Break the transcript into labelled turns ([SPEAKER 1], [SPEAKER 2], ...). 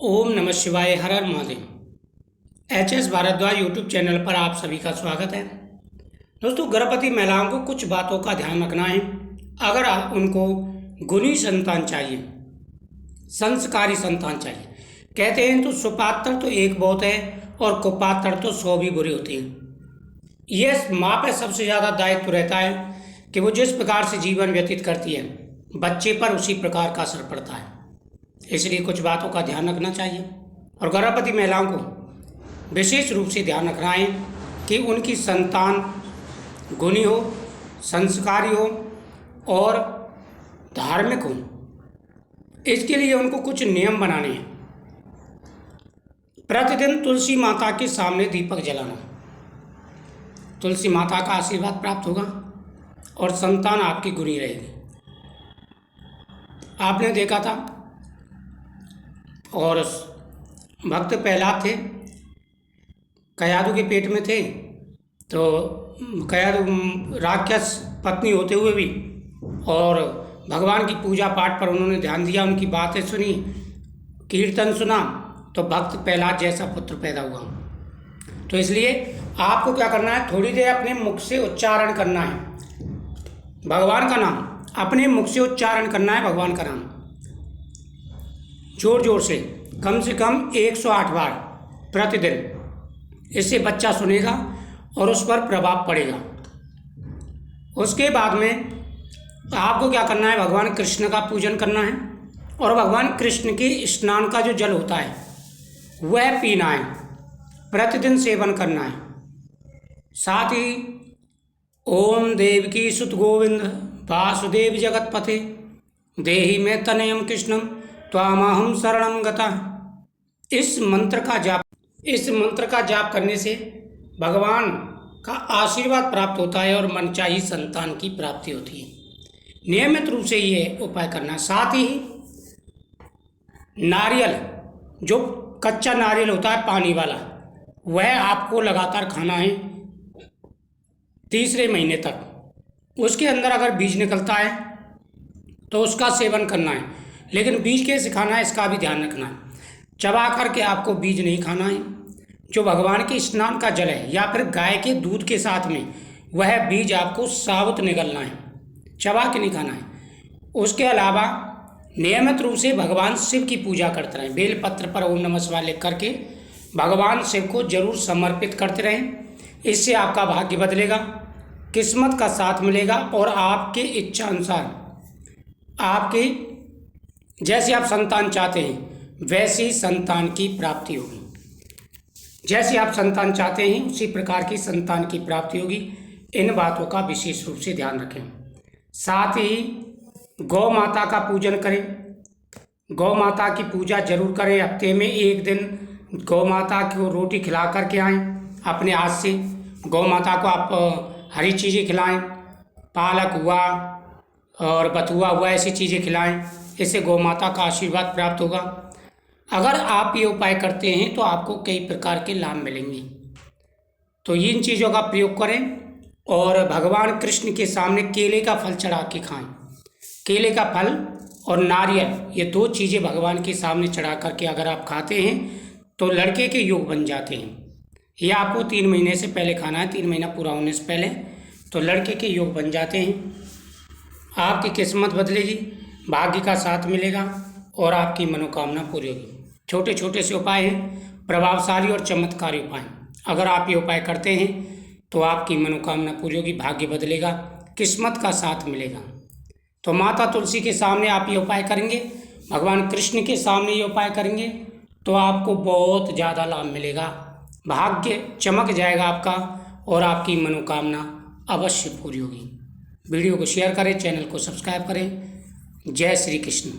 [SPEAKER 1] ओम नमः शिवाय। हर हर Mahadev. HS Bhardwaj YouTube channel पर आप सभी का स्वागत है। दोस्तों, गर्भवती महिलाओं को कुछ बातों का ध्यान रखना है। अगर आप उनको गुणी संतान चाहिए, संस्कारी संतान चाहिए, कहते हैं तो सुपात्र तो एक बहुत है और कुपात्र तो 100 भी बुरे होते हैं। यह माँ पर सबसे ज़्यादा दायित्व रहता है कि वो जिस प्रकार से जीवन व्यतीत करती है, बच्चे पर उसी प्रकार का असर पड़ता है। इसलिए कुछ बातों का ध्यान रखना चाहिए और गर्भवती महिलाओं को विशेष रूप से ध्यान रखना है कि उनकी संतान गुणी हो, संस्कारी हो और धार्मिक हो। इसके लिए उनको कुछ नियम बनाने हैं। प्रतिदिन तुलसी माता के सामने दीपक जलाना, तुलसी माता का आशीर्वाद प्राप्त होगा और संतान आपकी गुणी रहेगी। आपने देखा था और भक्त प्रहलाद थे, कयादु के पेट में थे, तो कयादु राक्षस पत्नी होते हुए भी और भगवान की पूजा पाठ पर उन्होंने ध्यान दिया, उनकी बातें सुनी, कीर्तन सुना, तो भक्त प्रहलाद जैसा पुत्र पैदा हुआ। तो इसलिए आपको क्या करना है, थोड़ी देर अपने मुख से उच्चारण करना है भगवान का नाम, अपने मुख से उच्चारण करना है भगवान का नाम जोर जोर से कम 108 बार प्रतिदिन। इससे बच्चा सुनेगा और उस पर प्रभाव पड़ेगा। उसके बाद में आपको क्या करना है, भगवान कृष्ण का पूजन करना है और भगवान कृष्ण के स्नान का जो जल होता है वह पीना है, प्रतिदिन सेवन करना है। साथ ही ओम देवकी सुत गोविंद वासुदेव जगतपते देहि में तनयम कृष्णम त्वामहं शरणं गतः। इस मंत्र का जाप करने से भगवान का आशीर्वाद प्राप्त होता है और मनचाही संतान की प्राप्ति होती है। नियमित रूप से ये उपाय करना। साथ ही नारियल, जो कच्चा नारियल होता है पानी वाला, वह आपको लगातार खाना है 3रे महीने तक। उसके अंदर अगर बीज निकलता है तो उसका सेवन करना है, लेकिन बीज कैसे खाना है इसका भी ध्यान रखना है। चबा करके आपको बीज नहीं खाना है। जो भगवान के स्नान का जल है या फिर गाय के दूध के साथ में, वह बीज आपको साबुत निगलना है, चबा के नहीं खाना है। उसके अलावा नियमित रूप से भगवान शिव की पूजा करते रहें। बेलपत्र पर ओम नमः शिवाय लिख करके भगवान शिव को जरूर समर्पित करते रहें। इससे आपका भाग्य बदलेगा, किस्मत का साथ मिलेगा और आपके इच्छा अनुसार, आपके जैसे आप संतान चाहते हैं वैसी संतान की प्राप्ति होगी। जैसे आप संतान चाहते हैं उसी प्रकार की संतान की प्राप्ति होगी। इन बातों का विशेष रूप से ध्यान रखें। साथ ही गौ माता का पूजन करें, गौ माता की पूजा जरूर करें। हफ्ते में एक दिन गौ माता को रोटी खिला करके आएँ अपने हाथ से। गौ माता को आप हरी चीज़ें खिलाएं, पालक हुआ और बथुआ हुआ, ऐसी चीज़ें खिलाएं। इससे गौ माता का आशीर्वाद प्राप्त होगा। अगर आप ये उपाय करते हैं तो आपको कई प्रकार के लाभ मिलेंगे। तो इन चीज़ों का प्रयोग करें और भगवान कृष्ण के सामने केले का फल चढ़ा के खाएं। केले का फल और नारियल, ये 2 चीज़ें भगवान के सामने चढ़ा करके अगर आप खाते हैं तो लड़के के योग बन जाते हैं। ये आपको 3 महीने से पहले खाना है, 3 महीना पूरा होने से पहले, तो लड़के के योग बन जाते हैं। आपकी किस्मत बदलेगी, भाग्य का साथ मिलेगा और आपकी मनोकामना पूरी होगी। छोटे छोटे से उपाय हैं, प्रभावशाली और चमत्कारी उपाय। अगर आप ये उपाय करते हैं तो आपकी मनोकामना पूरी होगी, भाग्य बदलेगा, किस्मत का साथ मिलेगा। तो माता तुलसी के सामने आप ये उपाय करेंगे, भगवान कृष्ण के सामने ये उपाय करेंगे तो आपको बहुत ज़्यादा लाभ मिलेगा, भाग्य चमक जाएगा आपका और आपकी मनोकामना अवश्य पूरी होगी। वीडियो को शेयर करें, चैनल को सब्सक्राइब करें। जय श्री कृष्ण।